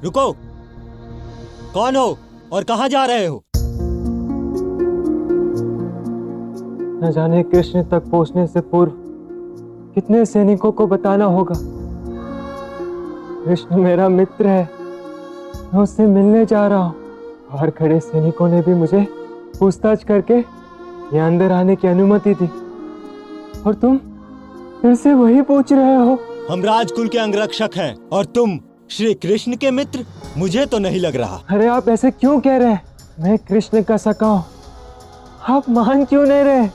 रुको, कौन हो और कहां जा रहे हो? न जाने कृष्ण तक पहुंचने से पूर्व कितने सैनिकों को बताना होगा। कृष्ण मेरा मित्र है, मैं उससे मिलने जा रहा हूँ। बाहर खड़े सैनिकों ने भी मुझे पूछताछ करके ये अंदर आने की अनुमति दी, और तुम फिर से वही पूछ रहे हो? हम राजकुल के अंगरक्षक हैं और तुम श्री कृष्ण के मित्र? मुझे तो नहीं लग रहा। अरे आप ऐसे क्यों कह रहे हैं? मैं कृष्ण का सखा हूँ, आप मान क्यों नहीं रहे?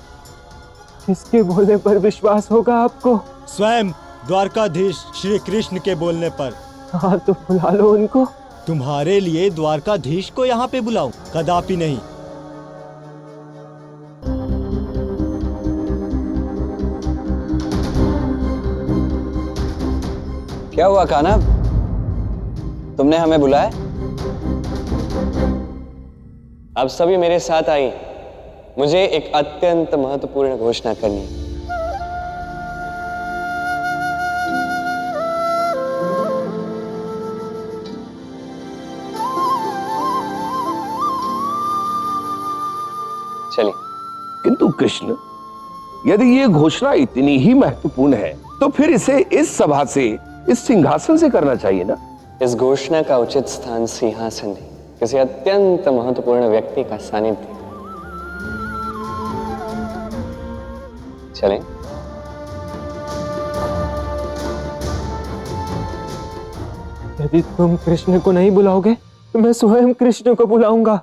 किसके बोलने पर विश्वास होगा आपको? स्वयं द्वारकाधीश श्री कृष्ण के बोलने पर। हाँ तो बुला लो उनको। तुम्हारे लिए द्वारकाधीश को यहाँ पे बुलाऊं? कदापि नहीं। क्या हुआ कान्हा, तुमने हमें बुलाया? अब सभी मेरे साथ आई, मुझे एक अत्यंत महत्वपूर्ण घोषणा करनी है। चलिए। किंतु कृष्ण, यदि ये घोषणा इतनी ही महत्वपूर्ण है तो फिर इसे इस सभा से, इस सिंहासन से करना चाहिए ना। इस घोषणा का उचित स्थान सिंहासन नहीं, किसी अत्यंत महत्वपूर्ण व्यक्ति का सानिध्य। चलें। यदि तुम कृष्ण को नहीं बुलाओगे तो मैं स्वयं कृष्ण को बुलाऊंगा।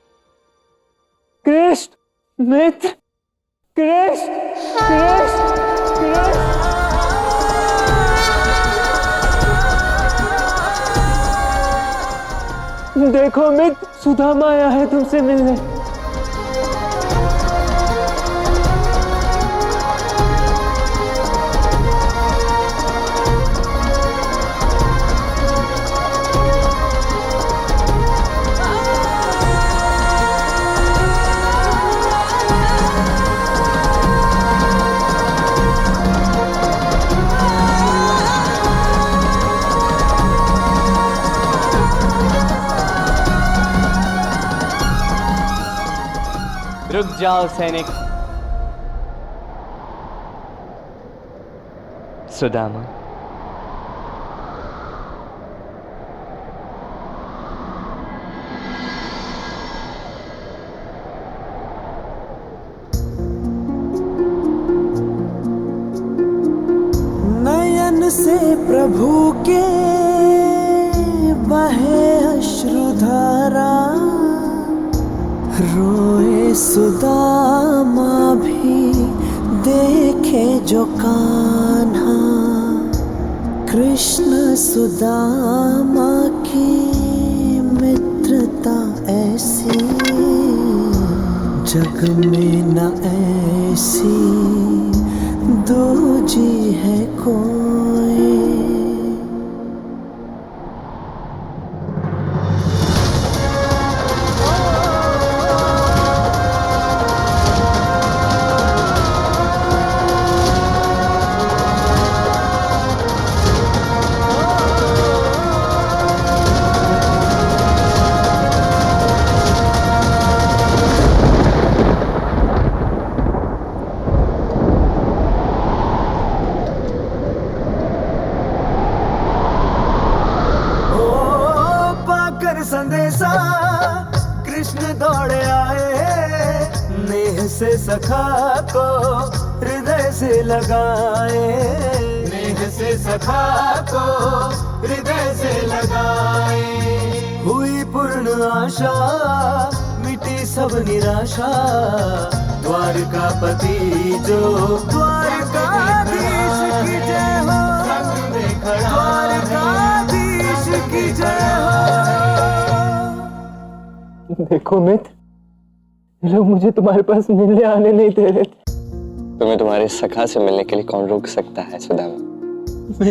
कृष्ण मित्र, कृष्ण कृष्ण कृष्ण। देखो मित्र, सुदामा आया है तुमसे मिलने। रुक जाओ सैनिक। सुदामा, नयन से प्रभु के बहे अश्रुधारा, रोए सुदामा भी देखे जो कान्हा। कृष्ण सुदामा की मित्रता ऐसी, जग में न ऐसी दूजी है कोई। संदेशा कृष्ण दौड़े आए, नेह से सखा को हृदय से लगाए। नेह से सखा को हृदय से लगाए। हुई पूर्ण आशा, मिटी सब निराशा। द्वारकापति जो द्वारकाधीश की जय हो, द्वारकाधीश की जय हो। देखो मित्र, ये लोग मुझे तुम्हारे पास मिलने आने नहीं दे रहे थे। तुम्हें तुम्हारे सखा से मिलने के लिए कौन रोक सकता है सुदामा?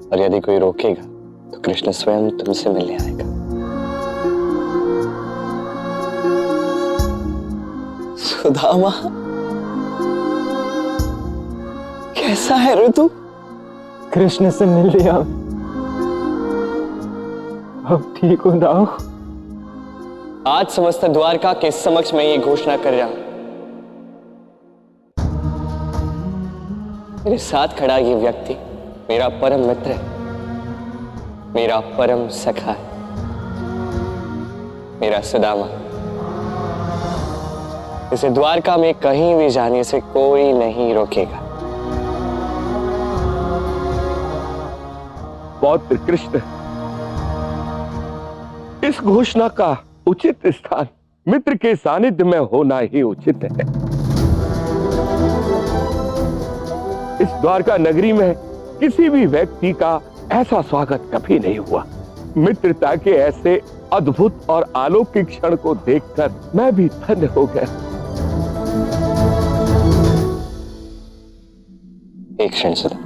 और यदि कोई रोकेगा तो कृष्ण स्वयं तुमसे मिलने आएगा। सुदामा, कैसा है रे तू? कृष्ण से मिल लिया, अब ठीक हूँ दाऊ। आज समस्त द्वारका के समक्ष मैं ये घोषणा कर रहा हूं, मेरे साथ खड़ा ये व्यक्ति मेरा परम मित्र है, मेरा परम सखा है, मेरा सुदामा। इसे द्वारका में कहीं भी जाने से कोई नहीं रोकेगा। पौत्र कृष्ण, इस घोषणा का उचित स्थान मित्र के सानिध्य में होना ही उचित है। इस द्वारका नगरी में किसी भी व्यक्ति का ऐसा स्वागत कभी नहीं हुआ। मित्रता के ऐसे अद्भुत और अलौकिक क्षण को देखकर मैं भी धन्य हो गया। एक क्षण सुधा।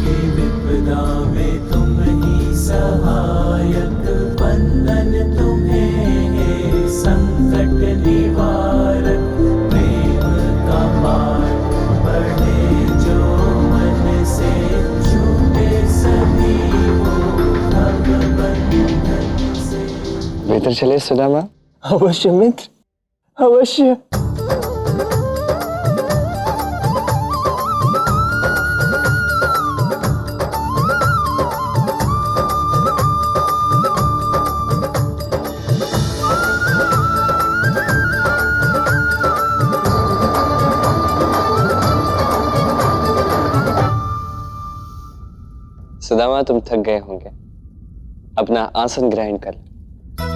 विपदा में तुम ही सहायक, बंधन तुम्हें है संकट निवारक, प्रेम का पाठ पढ़े जो मन से, छूटे सभी वो भगबंधन से। भीतर चले सुदामा। अवश्य मित्र, अवश्य। सुदामा, तुम थक गए होंगे, अपना आसन ग्रहण कर लो।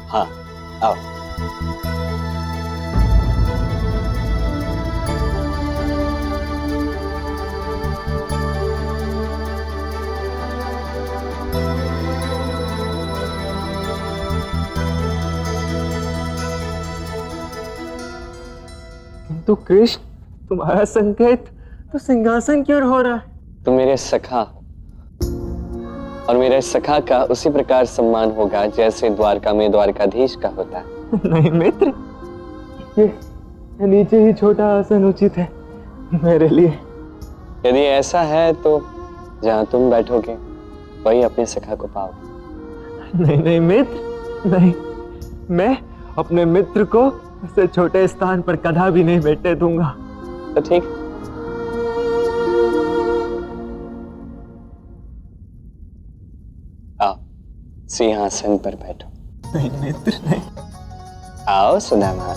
हाँ, आओ। किंतु कृष्ण, तुम्हारा संकेत तो सिंहासन की ओर हो रहा है। तुम मेरे सखा हो, और मेरे सखा का उसी प्रकार सम्मान होगा जैसे द्वारका में द्वारकाधीश का होता है। नहीं मित्र, ये नीचे ही छोटा आसन उचित है मेरे लिए। यदि ऐसा है तो जहां तुम बैठोगे वही अपने सखा को पाओगे। नहीं नहीं मित्र, नहीं, मैं अपने मित्र को ऐसे छोटे स्थान पर कदा भी नहीं बैठने दूंगा। तो ठीक, आओ सिंहासन पर बैठो। नहीं मित्र, नहीं। आओ सुदामा।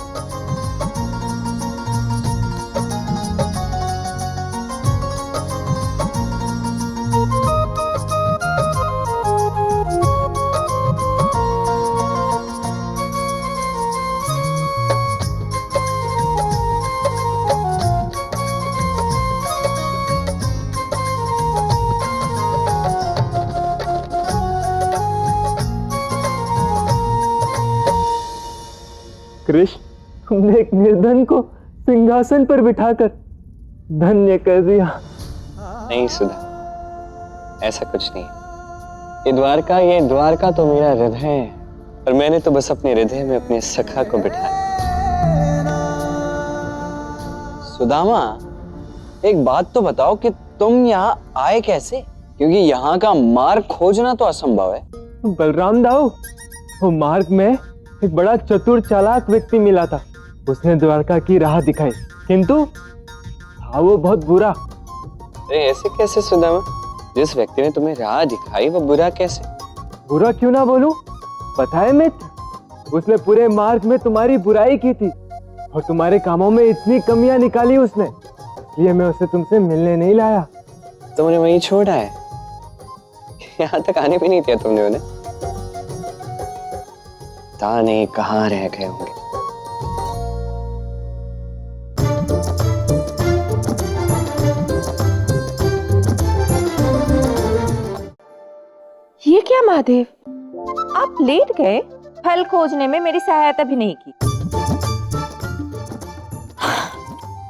कृष्ण, तुमने एक निर्धन को सिंहासन पर बिठाकर धन्य कर दिया। नहीं सुधा, ऐसा कुछ नहीं। ये द्वारका तो मेरा हृदय है, और मैंने तो बस अपने हृदय में अपने सखा को बिठाया। सुदामा, एक बात तो बताओ कि तुम यहाँ आए कैसे? क्योंकि यहाँ का मार्ग खोजना तो असंभव है। बलराम दाऊ, वो मार्ग में एक बड़ा चतुर चालाक व्यक्ति मिला था। उसने द्वारका की राह दिखाई, किंतु था वो बहुत बुरा। अरे ऐसे कैसे सुदामा? जिस व्यक्ति ने तुम्हें राह दिखाई वो बुरा कैसे? बुरा क्यों ना बोलूं? पता है मित्र, उसने पूरे मार्ग में तुम्हारी बुराई की थी और तुम्हारे कामों में इतनी कमियां निकाली उसने, इसलिए मैं उसे तुमसे मिलने नहीं लाया। तुमने वहीं छोड़ा है, यहाँ तक आने भी नहीं दिया तुमने उन्हें। पता नहीं कहाँ रह गए होंगे। ये क्या महादेव, आप लेट गए? फल खोजने में मेरी सहायता भी नहीं की।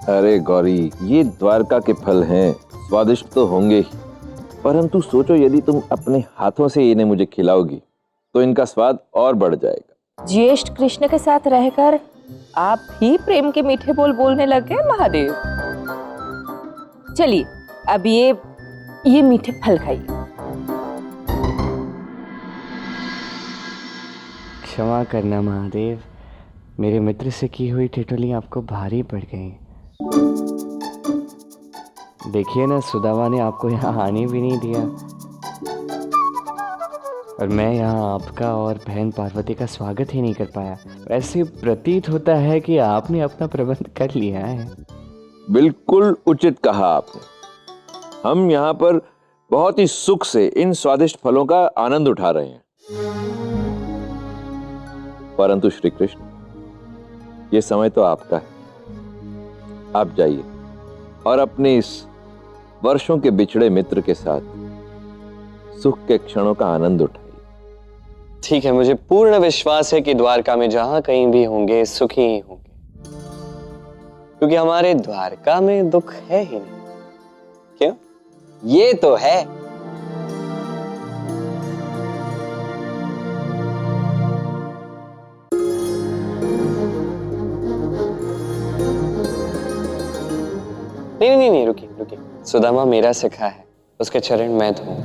अरे गौरी, ये द्वारका के फल हैं, स्वादिष्ट तो होंगे ही, परंतु सोचो यदि तुम अपने हाथों से इन्हें मुझे खिलाओगी तो इनका स्वाद और बढ़ जाएगा। ज्येष्ठ कृष्ण के साथ रहकर आप भी प्रेम के मीठे बोल बोलने लग गए महादेव। चलिए अब ये मीठे फल खाइए। क्षमा करना महादेव, मेरे मित्र से की हुई ठिठुली आपको भारी पड़ गई। देखिए ना, सुदामा ने आपको यहाँ आने भी नहीं दिया और मैं यहाँ आपका और बहन पार्वती का स्वागत ही नहीं कर पाया। वैसे प्रतीत होता है कि आपने अपना प्रबंध कर लिया है। बिल्कुल उचित कहा आपने। हम यहाँ पर बहुत ही सुख से इन स्वादिष्ट फलों का आनंद उठा रहे हैं। परंतु श्री कृष्ण, ये समय तो आपका है। आप जाइए और अपने इस वर्षों के बिछड़े मित्र के साथ सुख के क्षणों का आनंद उठाइए। ठीक है, मुझे पूर्ण विश्वास है कि द्वारका में जहां कहीं भी होंगे सुखी ही होंगे, क्योंकि हमारे द्वारका में दुख है ही नहीं। क्यों? ये तो है। नहीं, रुकिए। सुदामा मेरा सिखा है, उसके चरण मैं धोऊं।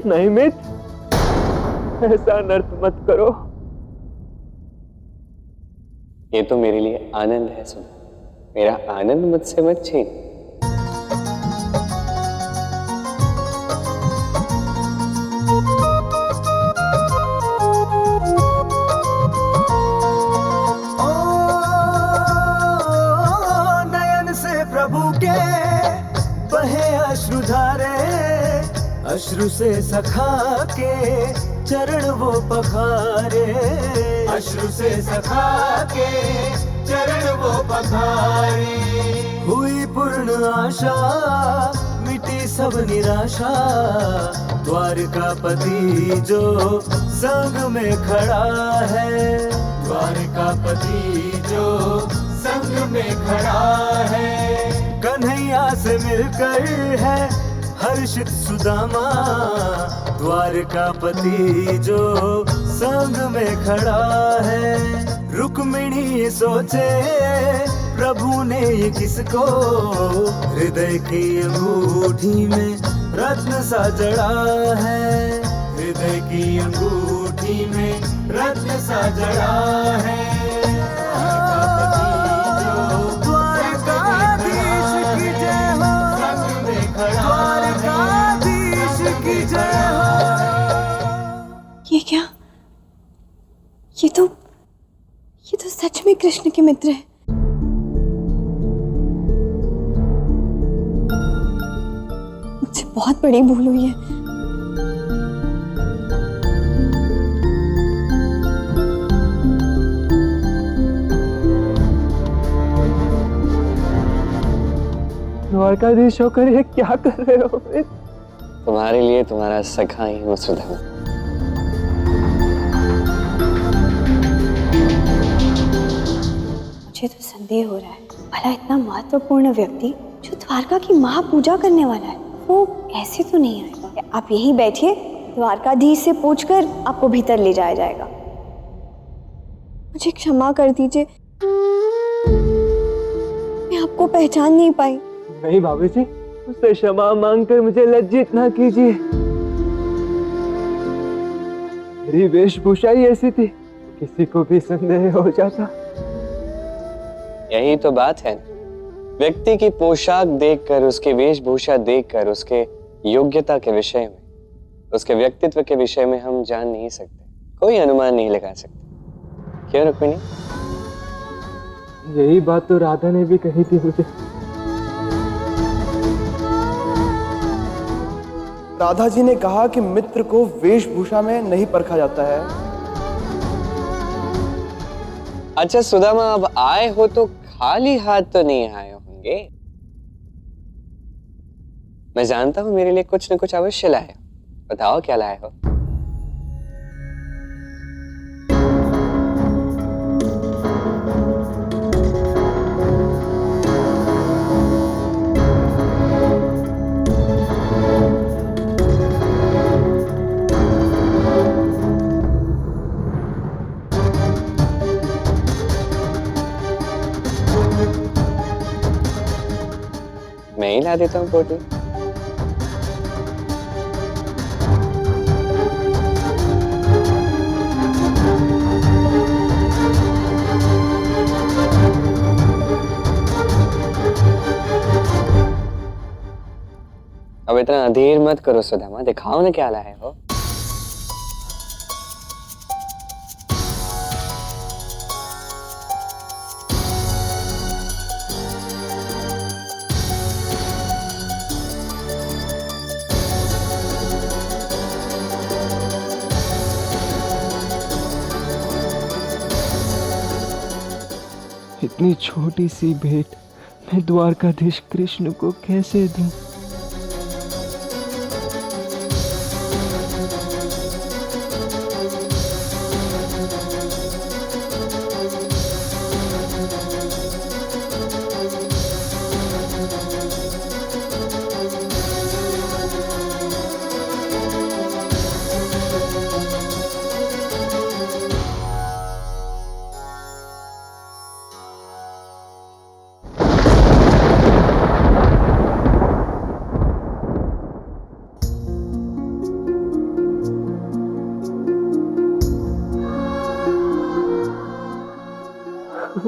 नहीं मित्र, ऐसा नर्त मत करो। ये तो मेरे लिए आनंद है सुना, मेरा आनंद मुझसे मत छीन। नयन से प्रभु के बहे अश्रुधारे, अश्रु से सखा के चरण वो पखारे, अश्रु से सखा के चरण वो पखारे। हुई पूर्ण आशा, मिटी सब निराशा, द्वारकापति जो संग में खड़ा है, द्वारकापति जो संग में खड़ा है। कन्हैया से मिलकर है हर्षित सुदामा, द्वारकापति जो संग में खड़ा है। रुक्मिणी सोचे प्रभु ने ये किसको, हृदय की अंगूठी में रत्न सा जड़ा है, हृदय की अंगूठी में रत्न सा जड़ा है। द्वारकाधीश की जय हो, संग में खड़ा द्वारकाधीश की जय हो। ये क्या? ये तो सच में कृष्ण के मित्र हैं। मुझसे बहुत बड़ी भूल हुई है। द्वारकाधीश होकर ये क्या कर रहे हो? तुम्हारे लिए तुम्हारा सखा ही हूँ सुदामा। मुझे तो संदेह हो रहा है, भला इतना महत्वपूर्ण व्यक्ति जो द्वारका की महापूजा करने वाला है, वो ऐसे तो नहीं आएगा। आप यहीं बैठिए, द्वारकाधीश से पूछकर आपको भीतर ले जाया जाएगा। मुझे क्षमा कर दीजिए, मैं आपको पहचान नहीं पाई। नहीं भाभी जी, उससे क्षमा मांगकर मुझे लज्जित ना कीजिए। मेरी वेशभूषा ही ऐसी थी, किसी को भी संदेह हो जाता। यही तो बात है, व्यक्ति की पोशाक देखकर, उसकी वेशभूषा देखकर, उसके योग्यता के विषय में, उसके व्यक्तित्व के विषय में हम जान नहीं सकते, कोई अनुमान नहीं लगा सकते। क्यों रुक्मिणी? यही बात तो राधा ने भी कही थी मुझे। राधा जी ने कहा कि मित्र को वेशभूषा में नहीं परखा जाता है। अच्छा सुदामा, अब आए हो तो खाली हाथ तो नहीं आए होंगे। मैं जानता हूं मेरे लिए कुछ न कुछ अवश्य लाए हो। बताओ क्या लाए हो? मैं ही ला देता हूँ पोटली। अब इतना अधीर मत करो सुदामा, दिखाओ ना क्या लाए हो। इतनी छोटी सी भेंट मैं द्वारकाधीश कृष्ण को कैसे दूं?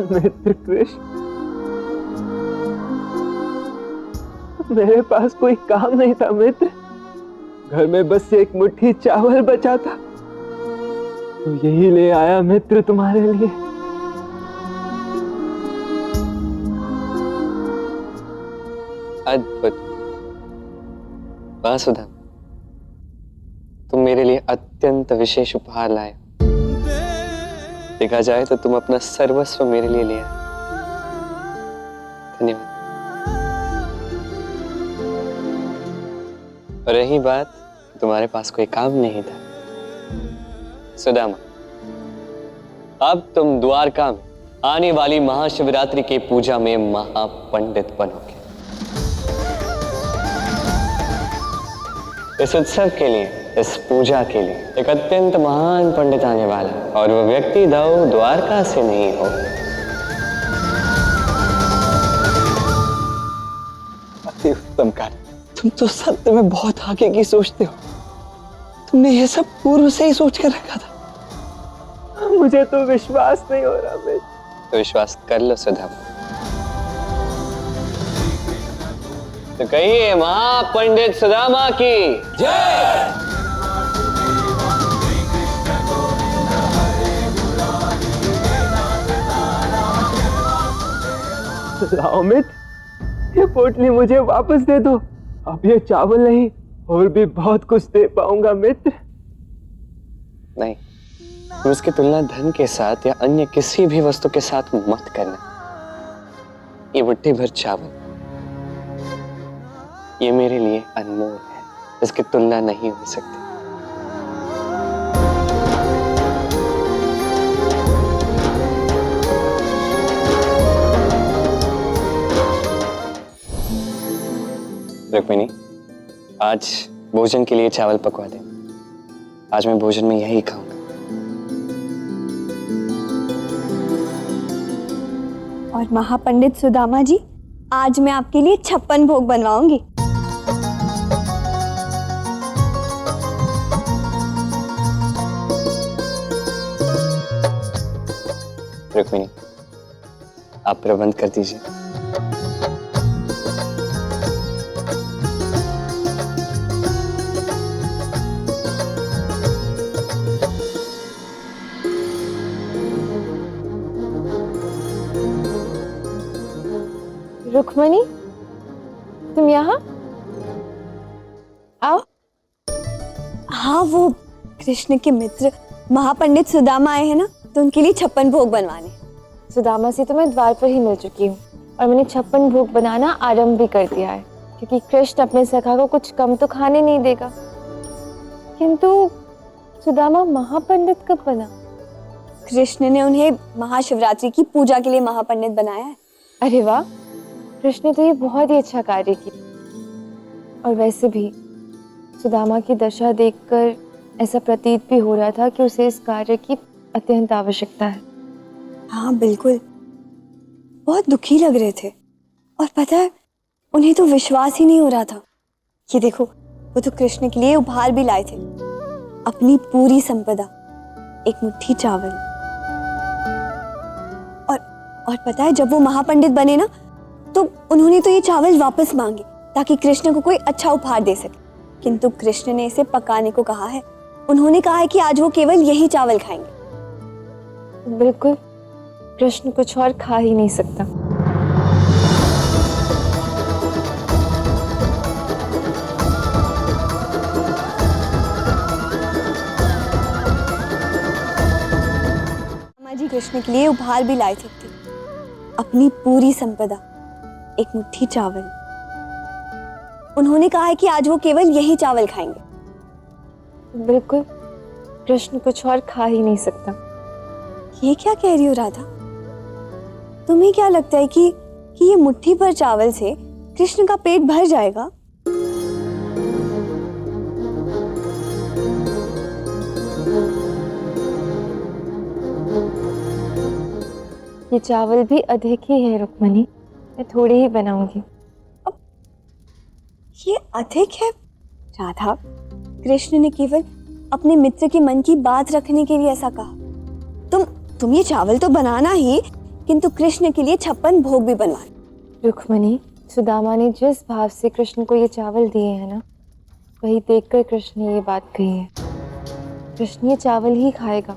मित्र कृष्ण, मेरे पास कोई काम नहीं था मित्र। घर में बस एक मुट्ठी चावल बचा था, तो यही ले आया मित्र तुम्हारे लिए। अद्भुत। वाह सुधा, तुम मेरे लिए अत्यंत विशेष उपहार लाए हो। देखा जाए तो तुम अपना सर्वस्व मेरे लिए ले आए। धन्यवाद। और रही बात तुम्हारे पास कोई काम नहीं था, सुदामा, अब तुम द्वारका में आने वाली महाशिवरात्रि की पूजा में महापंडित बनोगे। इस उत्सव के लिए, इस पूजा के लिए एक अत्यंत महान पंडित आने वाला है, और वह व्यक्ति दाऊ द्वारका से नहीं हो। अति उत्तम कार्य। तुम तो सत्य में बहुत आगे की सोचते हो। तुमने यह सब पूर्व से ही सोच कर रखा था। मुझे तो विश्वास नहीं हो रहा मित्र। तो विश्वास कर लो सुधा। तो कहिए महापंडित सुदामा की जय। लाओ मित्र, ये पोटली मुझे वापस दे दो। अब ये चावल नहीं, और भी बहुत कुछ दे पाऊंगा मित्र। नहीं, तुम इसकी तुलना धन के साथ या अन्य किसी भी वस्तु के साथ मत करना। ये मुट्ठी भर चावल, ये मेरे लिए अनमोल है, इसकी तुलना नहीं हो सकती। रुक्मिणी, आज भोजन के लिए चावल पकवा दे। आज मैं भोजन में यही खाऊंगा। और महापंडित सुदामा जी, आज मैं आपके लिए 56 भोग बनवाऊंगी। रुक्मिणी, आप प्रबंध कर दीजिए। रुक्मणी, तुम यहाँ आओ। हाँ, वो कृष्ण के मित्र महापंडित सुदामा आए हैं ना, तो उनके लिए 56 भोग बनवाने। सुदामा से तो मैं द्वार पर ही मिल चुकी हूँ, और मैंने 56 भोग बनाना आरंभ भी कर दिया है, क्योंकि कृष्ण अपने सखा को कुछ कम तो खाने नहीं देगा। किंतु सुदामा महापंडित कब बना? कृष्ण ने उन्हें महाशिवरात्रि की पूजा के लिए महापंडित बनाया है। अरे वाह, कृष्ण ने तो ये बहुत ही अच्छा कार्य किया। और वैसे भी सुदामा की दशा देखकर ऐसा प्रतीत भी हो रहा था कि उसे इस कार्य की अत्यंत आवश्यकता है। हाँ बिल्कुल, बहुत दुखी लग रहे थे। और पता है, उन्हें तो तो विश्वास ही नहीं हो रहा था। ये देखो, वो तो कृष्ण के लिए उपहार भी लाए थे, अपनी पूरी संपदा, एक मुट्ठी चावल। और पता है, जब वो महापंडित बने ना, तो उन्होंने तो ये चावल वापस मांगे ताकि कृष्ण को कोई अच्छा उपहार दे सके, किंतु कृष्ण ने इसे पकाने को कहा है। उन्होंने कहा है कि आज वो केवल यही चावल खाएंगे। बिल्कुल, कृष्ण कुछ और खा ही नहीं सकता। माँ जी कृष्ण के लिए उपहार भी लाए थे, अपनी पूरी संपदा, एक मुट्ठी चावल। उन्होंने कहा है कि आज वो केवल यही चावल खाएंगे। बिल्कुल, कृष्ण कुछ और खा ही नहीं सकता। ये क्या कह रही हो राधा? तुम्हें क्या लगता है कि ये मुट्ठी भर चावल से कृष्ण का पेट भर जाएगा? ये चावल भी अधिक ही है रुक्मणी, मैं थोड़े ही बनाऊंगी। ये अधिक है राधा? कृष्ण ने केवल अपने मित्र के मन की बात रखने के लिए ऐसा कहा। तुम ये चावल तो बनाना ही, किंतु कृष्ण के लिए 56 भोग भी बनवाना। रुक्मणी, सुदामा ने जिस भाव से कृष्ण को ये चावल दिए हैं ना, वही देखकर कृष्ण ने ये बात कही है। कृष्ण ये चावल ही खाएगा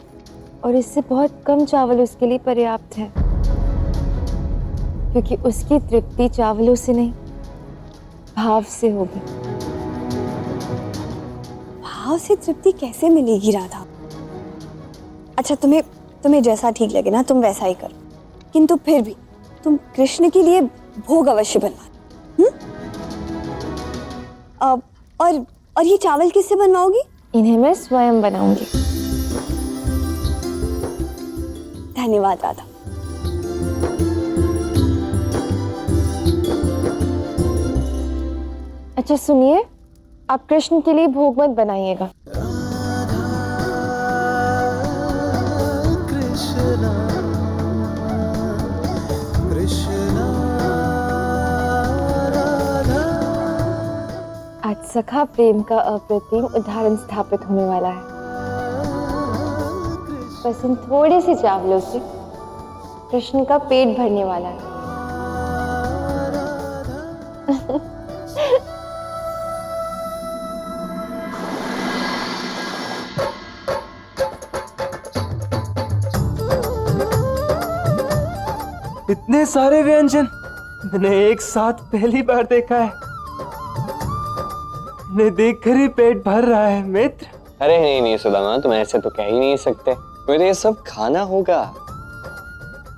और इससे बहुत कम चावल उसके लिए पर्याप्त है, क्योंकि उसकी तृप्ति चावलों से नहीं, भाव से होगी। भाव से तृप्ति कैसे मिलेगी राधा? अच्छा, तुम्हें जैसा ठीक लगे ना, तुम वैसा ही करो, किंतु फिर भी तुम कृष्ण के लिए भोग अवश्य बनवाना। और ये चावल किससे बनवाओगी? इन्हें मैं स्वयं बनाऊंगी। धन्यवाद राधा। अच्छा सुनिए, आप कृष्ण के लिए भोग मत बनाइएगा। कृष्णा कृष्णा राधा। आज सखा प्रेम का अप्रतिम उदाहरण स्थापित होने वाला है। बस इन थोड़े से चावलों से कृष्ण का पेट भरने वाला है। इतने सारे व्यंजन मैंने एक साथ पहली बार देखा है। इन्हें देखकर ही पेट भर रहा है मित्र। अरे नहीं सुदामा, तुम ऐसे तो कह ही नहीं सकते। मुझे ये सब खाना होगा।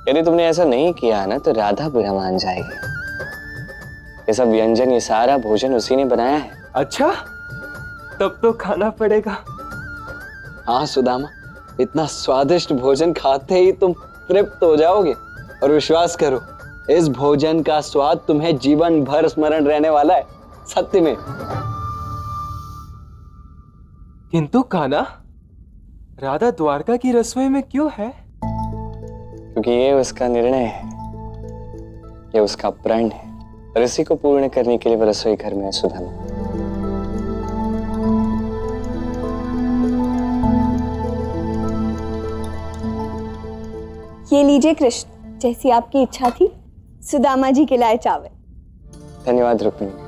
यदि तुमने ऐसा नहीं किया ना तो राधा बुरा मान जाएगी। ये सब व्यंजन, ये सारा भोजन उसी ने बनाया है। अच्छा, तब तो खाना पड़ेगा। हाँ सुदामा, इतना स्वादिष्ट भोजन खाते ही तुम तृप्त हो जाओगे, और विश्वास करो, इस भोजन का स्वाद तुम्हें जीवन भर स्मरण रहने वाला है, सत्य में। किंतु खाना राधा द्वारका की रसोई में क्यों है? क्योंकि ये उसका निर्णय है, ये उसका प्रण है, और इसी को पूर्ण करने के लिए वो रसोई घर में है सुदामा। ये लीजिए कृष्ण, जैसी आपकी इच्छा थी, सुदामा जी के लाए चावल। धन्यवाद रुक्मिणी।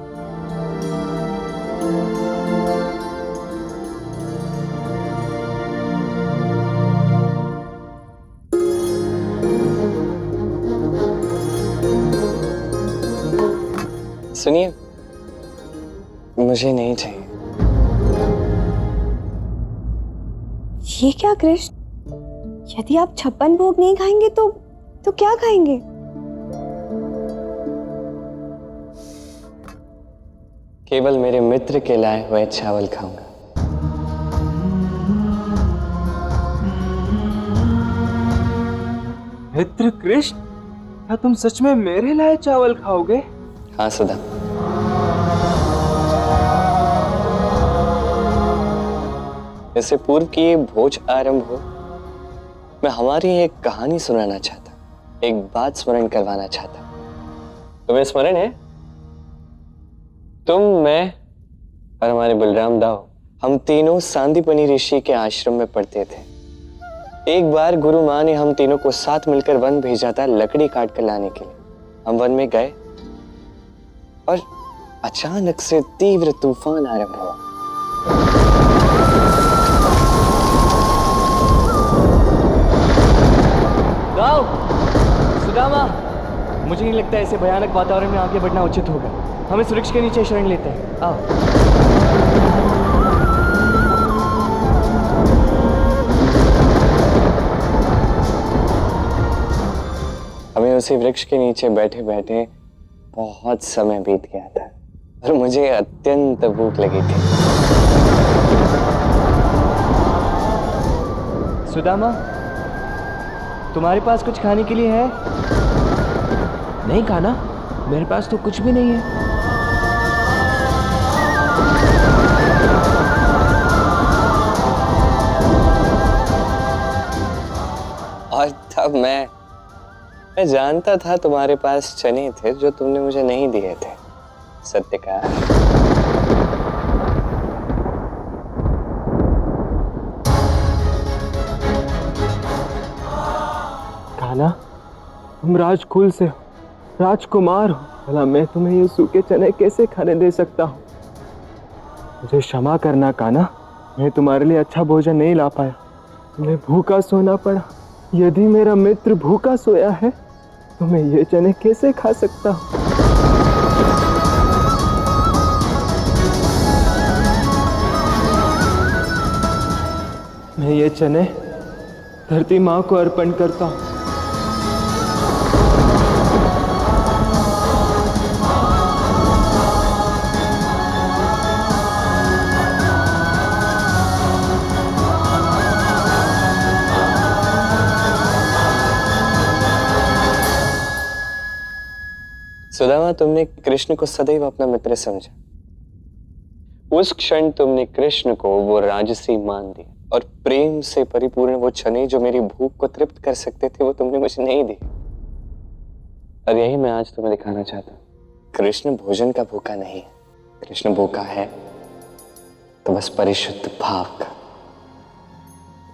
सुनिए, मुझे नहीं चाहिए। ये क्या कृष्ण? यदि आप 56 भोग नहीं खाएंगे तो क्या खाएंगे? केवल मेरे मित्र के लाए हुए चावल खाऊंगा। मित्र कृष्ण, क्या तुम सच में मेरे लाए चावल खाओगे? हाँ सुधा। इससे पूर्व कि ये भोज आरंभ हो, मैं हमारी एक कहानी सुनाना चाहता, एक बात स्मरण करवाना चाहता। तुम्हें स्मरण है तुम, मैं और हमारे बलराम दाऊ, हम तीनों सांदीपनी ऋषि के आश्रम में पढ़ते थे। एक बार गुरु माँ ने हम तीनों को साथ मिलकर वन भेजा था लकड़ी काट कर लाने के लिए। हम वन में गए और अचानक से तीव्र तूफान आरंभ हुआ। दाऊ, सुदामा, मुझे नहीं लगता ऐसे भयानक वातावरण में आगे बढ़ना उचित होगा। हम इस वृक्ष के नीचे शरण लेते हैं। आओ। हमें उसी वृक्ष के नीचे बैठे बैठे बहुत समय बीत गया था और मुझे अत्यंत भूख लगी थी। सुदामा, तुम्हारे पास कुछ खाने के लिए है? नहीं खाना, मेरे पास तो कुछ भी नहीं है। और तब मैं जानता था तुम्हारे पास चने थे जो तुमने मुझे नहीं दिए थे। सत्य कहा। कान्हा, तुम राजकुल से हो, राजकुमार हो, भला मैं तुम्हें ये सूखे चने कैसे खाने दे सकता हूँ? मुझे क्षमा करना कान्हा, मैं तुम्हारे लिए अच्छा भोजन नहीं ला पाया, तुम्हें भूखा सोना पड़ा। यदि मेरा मित्र भूखा सोया है तो मैं ये चने कैसे खा सकता हूँ? मैं ये चने धरती माँ को अर्पण करता हूँ। सुदामा, तुमने कृष्ण को सदैव अपना मित्र समझा। उस क्षण तुमने कृष्ण को वो राजसी मान दिया और प्रेम से परिपूर्ण वो चने जो मेरी भूख को तृप्त कर सकते थे वो तुमने मुझे नहीं दिए। और यही मैं आज तुम्हें दिखाना चाहता हूँ। कृष्ण भोजन का भूखा नहीं है, कृष्ण भूखा है तो बस परिशुद्ध भाव का,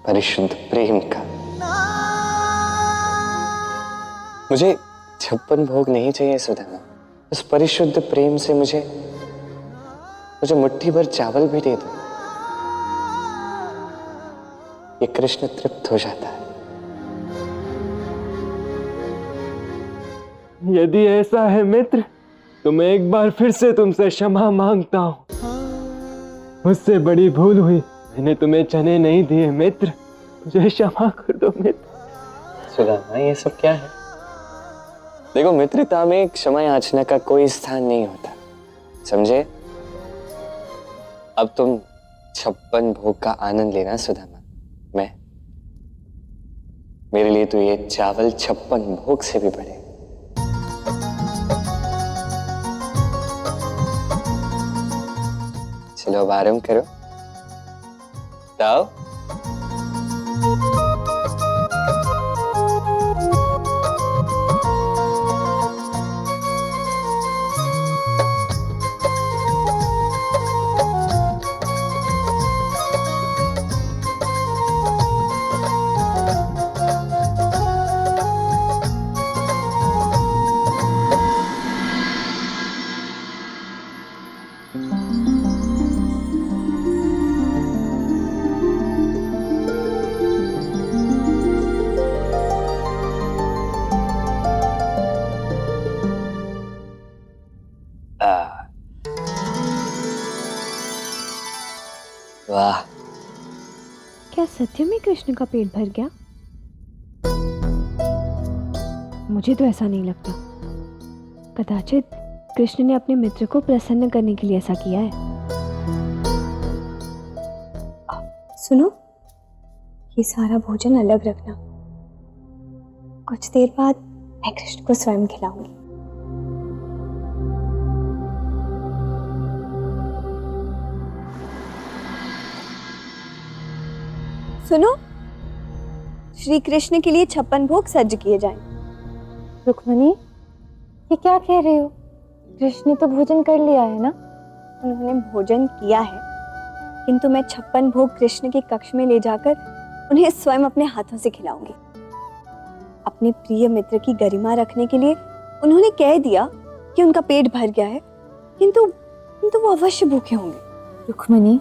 परिशुद्ध प्रेम का। मुझे 56 भोग नहीं चाहिए सुदामा, उस परिशुद्ध प्रेम से मुझे मुट्ठी भर चावल भी दे दो। ये कृष्ण तृप्त हो जाता है। यदि ऐसा है मित्र, तो मैं एक बार फिर से तुमसे क्षमा मांगता हूँ। मुझसे बड़ी भूल हुई, मैंने तुम्हें चने नहीं दिए मित्र, मुझे क्षमा कर दो मित्र। सुदामा, ये सब क्या है? देखो, मित्रता में क्षमा याचना का कोई स्थान नहीं होता, समझे? अब तुम 56 भोग का आनंद लेना सुदामा। मेरे लिए तो ये चावल 56 भोग से भी बड़े। चलो अब आराम करो। दाऊ, वाह, क्या सत्य में कृष्ण का पेट भर गया? मुझे तो ऐसा नहीं लगता। कदाचित कृष्ण ने अपने मित्र को प्रसन्न करने के लिए ऐसा किया है। सुनो, ये सारा भोजन अलग रखना। कुछ देर बाद मैं कृष्ण को स्वयं खिलाऊंगी। सुनो, श्री कृष्ण के लिए 56 भोग सज्ज किए जाएं। रुक्मणी, ये क्या कह रहे हो? कृष्ण ने तो भोजन कर लिया है ना? उन्होंने भोजन किया है, किंतु मैं 56 भोग कृष्ण के कक्ष में ले जाकर उन्हें स्वयं अपने हाथों से खिलाऊंगी। अपने प्रिय मित्र की गरिमा रखने के लिए उन्होंने कह दिया कि उनका पेट भर गया है, किंतु वो अवश्य भूखे होंगे। रुक्मिणी,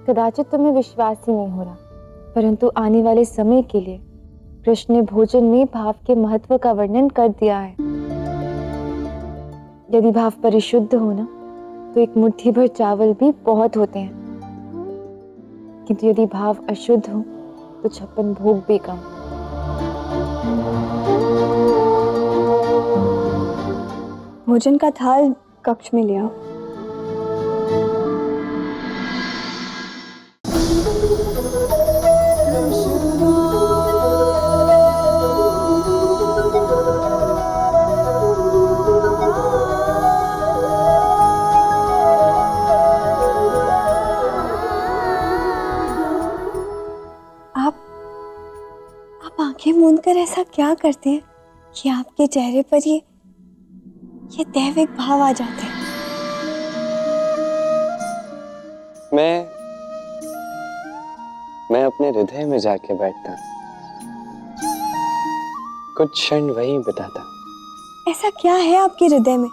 कदाचित तुम्हें विश्वास ही नहीं हो रहा, परंतु आने वाले समय के लिए कृष्ण ने भोजन में भाव के महत्व का वर्णन कर दिया है। यदि भाव परिशुद्ध हो ना, तो एक मुट्ठी भर चावल भी बहुत होते हैं, किंतु यदि भाव अशुद्ध हो तो 56 भोग भी कम। भोजन का थाल कक्ष में ले आओ। आप आंखें मूंद कर ऐसा क्या करते हैं कि आपके चेहरे पर ये दैविक भाव आ जाते हैं? मैं अपने हृदय में जाके बैठता, कुछ क्षण वहीं बिताता। ऐसा क्या है आपके हृदय में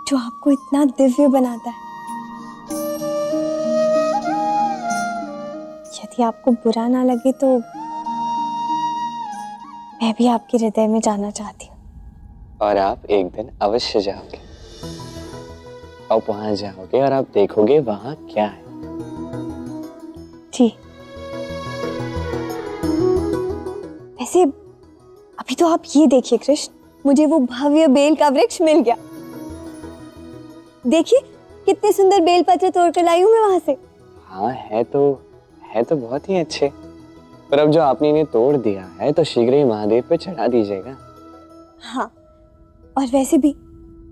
जो आपको इतना दिव्य बनाता है? यदि आपको बुरा ना लगे तो मैं भी आपके हृदय में जाना चाहती हूँ। और आप एक दिन अवश्य जाओगे, आप वहां जाओगे और आप देखोगे वहां क्या है। जी, वैसे अभी तो आप ये देखिए कृष्ण, मुझे वो भव्य बेल का वृक्ष मिल गया। देखिए कितने सुंदर बेलपत्र तोड़कर लाई हूं मैं वहां से। हाँ, है तो बहुत ही अच्छे, पर अब जो आपने इन्हें तोड़ दिया है तो शीघ्र ही महादेव पे चढ़ा दीजिएगा। हाँ, और वैसे भी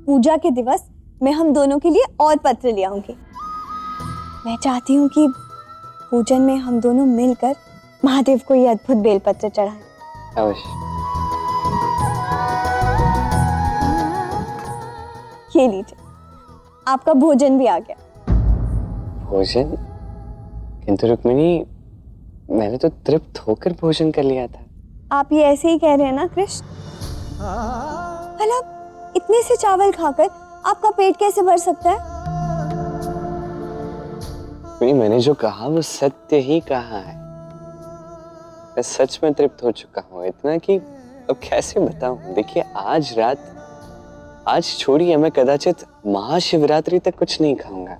पूजा के दिवस मैं हम दोनों के लिए और पत्र ले आऊंगी। मैं चाहती हूँ कि पूजन में हम दोनों मिलकर महादेव को ये अद्भुत बेलपत्र चढ़ाएं। अवश्य। ये लीजिए, आपका भोजन भी आ गया। भोजन? किंतु रुक्मिणी, मैंने तो तृप्त होकर भोजन कर लिया था। आप ये ऐसे ही कह रहे हैं ना कृष्ण? भला इतने से चावल खाकर आपका पेट कैसे भर सकता है? मैंने जो कहा वो सत्य ही कहा है। मैं सच में तृप्त हो चुका हूँ, इतना कि अब कैसे बताऊं। देखिए, आज छोड़िए, मैं कदाचित महाशिवरात्रि तक कुछ नहीं खाऊंगा,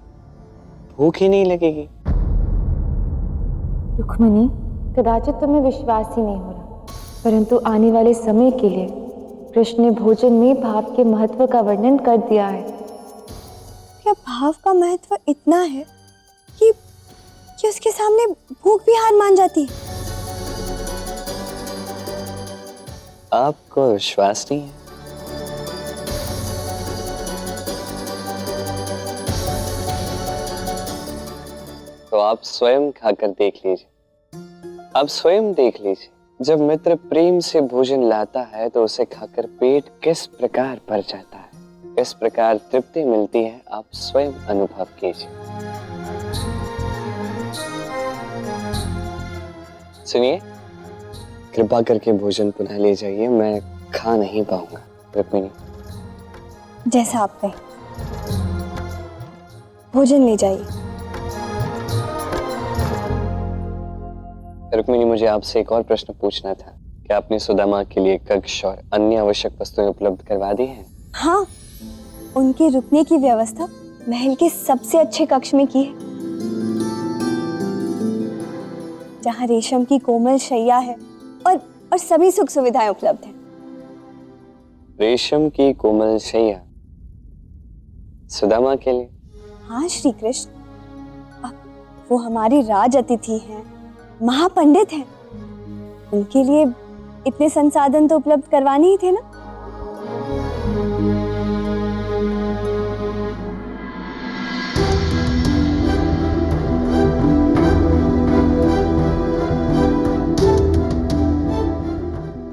भूख ही नहीं लगेगी। रुक्मिणी, कदाचित तुम्हें विश्वास ही नहीं हो रहा, परंतु आने वाले समय के लिए कृष्ण ने भोजन में भाव के महत्व का वर्णन कर दिया है। क्या भाव का महत्व इतना है कि उसके सामने भूख भी हार मान जाती है? आपको विश्वास नहीं है? तो आप स्वयं खाकर देख लीजिए। आप स्वयं देख लीजिए, जब मित्र प्रेम से भोजन लाता है तो उसे खाकर पेट किस प्रकार भर जाता है, किस प्रकार तृप्ति मिलती है, आप स्वयं अनुभव कीजिए। सुनिए, कृपा करके भोजन पुनः ले जाइए, मैं खा नहीं पाऊंगा। रुक्मिणी, जैसा आप कहें, भोजन ले जाइए। रुक्मिणी, मुझे आपसे एक और प्रश्न पूछना था। क्या आपने सुदामा के लिए कक्ष और अन्य आवश्यक वस्तुएं उपलब्ध करवा दी हैं? हाँ, उनके रुकने की व्यवस्था महल के सबसे अच्छे कक्ष में की है, जहाँ रेशम की कोमल शैया है और सभी सुख सुविधाएं उपलब्ध हैं। रेशम की कोमल शैया सुदामा के लिए? हाँ श्री कृष्ण, वो हमारे राज अतिथि हैं, महापंडित हैं, उनके लिए इतने संसाधन तो उपलब्ध करवाने ही थे ना।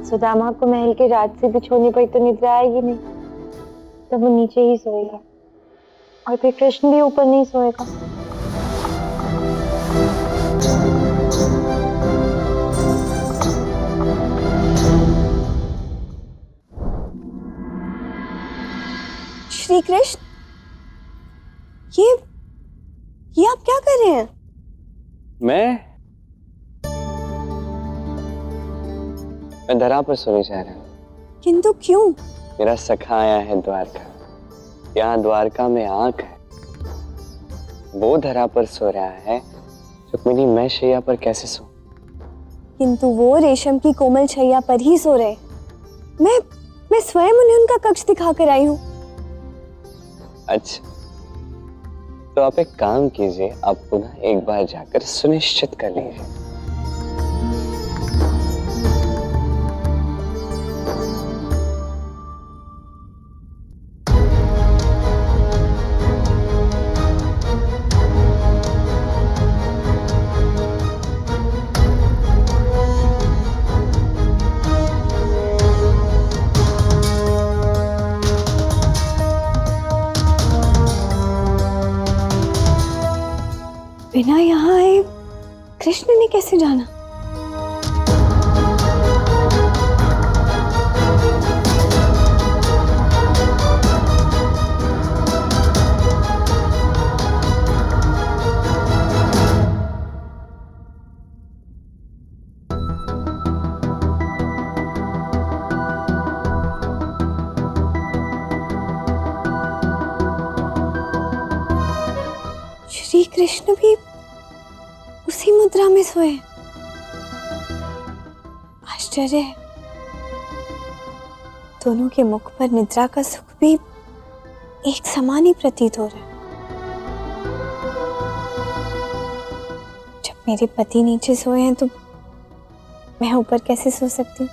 सुदामा को महल के राज से भी छोड़ने पर तो निद्रा आएगी नहीं, तो वो नीचे ही सोएगा। और फिर कृष्ण भी ऊपर नहीं सोएगा। श्री कृष्ण, ये आप क्या कर रहे हैं? मैं धरा पर सोने जा रहा हूँ। किंतु क्यों? मेरा सखा आया है द्वारका। यहाँ द्वारका में आंख है, वो धरा पर सो रहा है। रुक्मिणी, मैं शैया पर कैसे सो? किंतु वो रेशम की कोमल छैया पर ही सो रहे। मैं स्वयं उन्हें उनका कक्ष दिखा कर आई हूँ। अच्छा, तो आप एक काम कीजिए, आप पुनः एक बार जाकर सुनिश्चित कर लीजिए। बिना यहाँ आए कृष्ण ने कैसे जाना? श्री कृष्ण भी उसी मुद्रा में सोए। आश्चर्य है, दोनों के मुख पर निद्रा का सुख भी एक समान ही प्रतीत हो रहा है। जब मेरे पति नीचे सोए हैं तो मैं ऊपर कैसे सो सकती हूँ?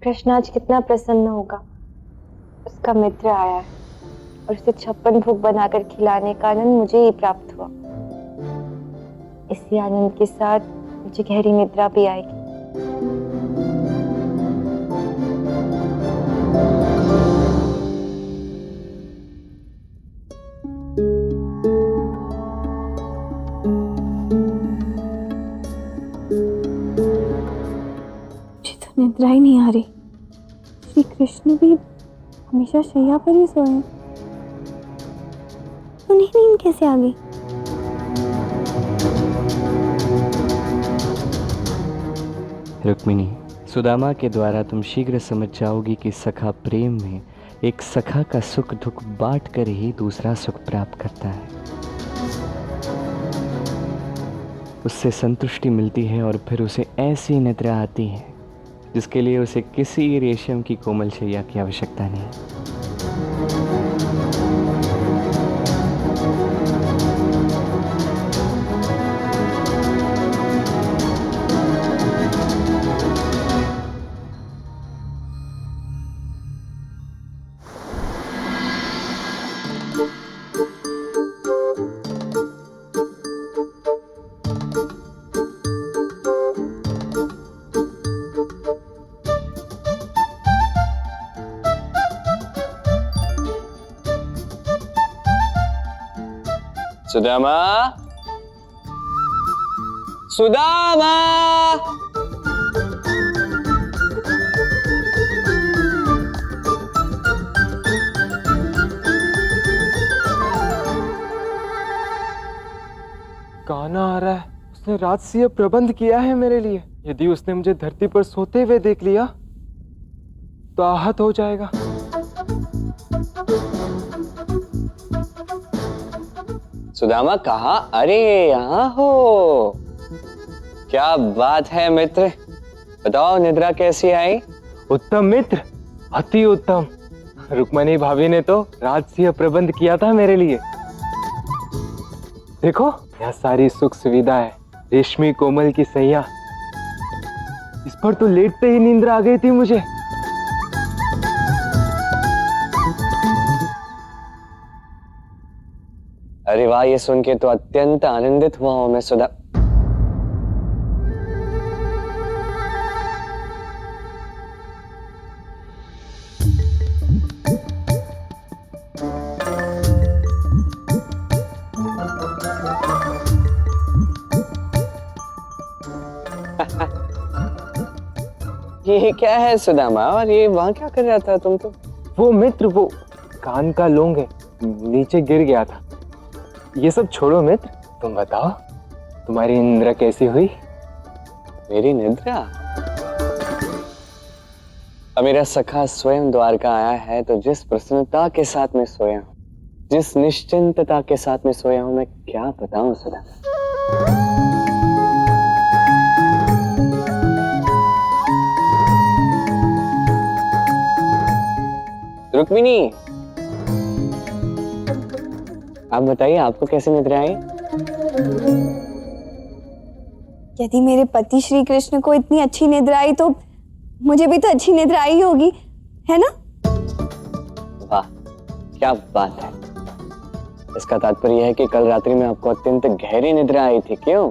कृष्ण आज कितना प्रसन्न होगा। उसका मित्र आया है और उसे 56 भोग बनाकर खिलाने का आनंद मुझे ही प्राप्त हुआ। इसी आनंद के साथ मुझे गहरी निद्रा भी आएगी। मुझे तो निद्रा ही नहीं आ रही। श्री कृष्ण भी हमेशा शैया पर ही सोए हैं। उन्हें नींद कैसे आ गई? रुक्मिणी, सुदामा के द्वारा तुम शीघ्र समझ जाओगी कि सखा प्रेम में एक सखा का सुख दुख बांट कर ही दूसरा सुख प्राप्त करता है। उससे संतुष्टि मिलती है और फिर उसे ऐसी निद्रा आती है जिसके लिए उसे किसी रेशम की कोमल शैया की आवश्यकता नहीं। सुदामा, सुदामा, गाना आ रहा है। उसने राजसीय प्रबंध किया है मेरे लिए। यदि उसने मुझे धरती पर सोते हुए देख लिया तो आहत हो जाएगा। सुदामा कहाँ? अरे यहाँ हो। क्या बात है मित्र, बताओ निद्रा कैसी आई? उत्तम मित्र, अति उत्तम। रुक्मणी भाभी ने तो राजसीय प्रबंध किया था मेरे लिए। देखो, यहाँ सारी सुख सुविधा है। रेशमी कोमल की सैया, इस पर तो लेटते ही नींद आ गई थी मुझे। अरे वाह, ये सुन के तो अत्यंत आनंदित हुआ हूं मैं सुधा। ये क्या है सुदामा, और ये वहां क्या कर रहा था तुम तो? वो मित्र, वो कान का लौंग है, नीचे गिर गया था। ये सब छोड़ो मित्र, तुम बताओ तुम्हारी निद्रा कैसी हुई? मेरी निद्रा? अब मेरा सखा स्वयं द्वारका आया है तो जिस प्रसन्नता के साथ मैं सोया हूं, जिस निश्चिंतता के साथ मैं सोया हूं, मैं क्या बताऊं सुधा। रुक्मिणी, आप बताइए, आपको कैसी निद्रा आई? यदि मेरे पति श्री कृष्ण को इतनी अच्छी निद्रा आई तो मुझे भी तो अच्छी निद्रा आई होगी, है ना? वाह, क्या बात है। इसका तात्पर्य यह है कि कल रात्रि में आपको अत्यंत गहरी निद्रा आई थी, क्यों?